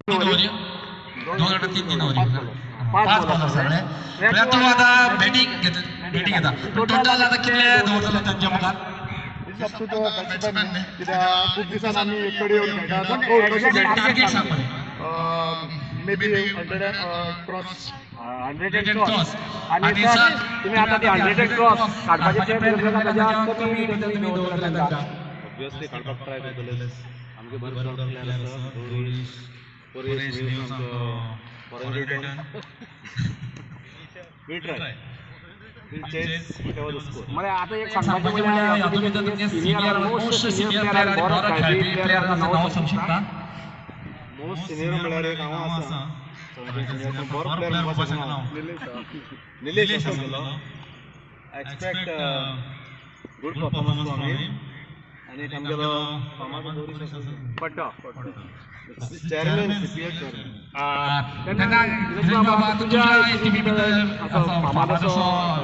तीन over 5 bowler सगळे प्रयत्न आता बॅटिंग घेता टोटल आता कितले दवरतले त्यांच्या मुखार खूप दिवसांनी आम्ही एककडे येऊन टार्गेट सांग मरे मे बी 100 क्रॉस 100 क्रॉस आणि सर तुम्ही आता ते 100 क्रॉस काढपाचे प्रयत्न करता त्याच्या कमी तुम्ही दवरतले त्यांचा ऑब्वियसली काढपाक ट्राय करतले आमचे बरोबर प्लेयर आसा Paresh foreign return we try we chase whatever the score मला आता एक सांगायचं म्हणजे यातून तुमचे senior most senior player ball खेळपी प्लेयरचं नाव सांगू शकता मोस्ट सिनियर प्लेयर एक हांव आसा बरो प्लेयर बसायचं नाव निलेश आसा एक्सपेक्ट गुड परफॉर्मन्स फ्रॉम हिम आणि आमगेलो फामाचो दोरीश आसा पट्टा चेअरमॅन सीपीएल त्यांना बाबा तुझ्या टीव्ही बद्दल फामाद असो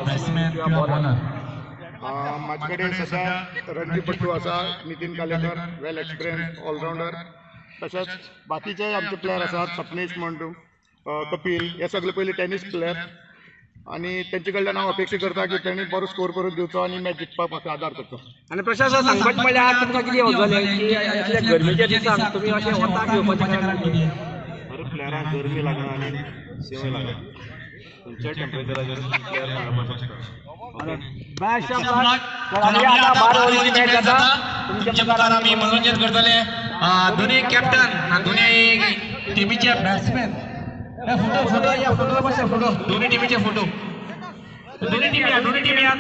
बॅट्समॅन किंवा बॉलर माझे कडेन सध्या रणजी पट्टू आसा नितीन कालेकर वेल एक्सपिरियन्स ऑलराउंडर तशेंच बाकीचे आमचे प्लेयर आसात सपनेश म्हणटू कपिल हे सगळे पयलीं टेनीस प्लेयर आणि त्यांचे कडल्यान हांव अपेक्षा करता की त्यांनी बरो स्कोर करून दिवचो आणि मॅच जिखपाक म्हाका आदार करचो आणि प्रशासन सांगपाचें म्हळ्यार तुमकां कितें वजलें की इतल्या गरमेच्या दिसांक तुमी अशें वताक घेवपाचें कारण कितें बरो प्लेयरांक गरमी लागना आनी सेवय लागना खंयच्या टेम्परेचराचेर प्लेयर खेळपाक शकता तुमच्या मुखार आम्ही मनोरंजन करतले दोन्ही कॅप्टन दोन्ही टीमीचे बॅट्समॅन फोटो दोन्ही टीमीचे फोटो दोन्ही टीम या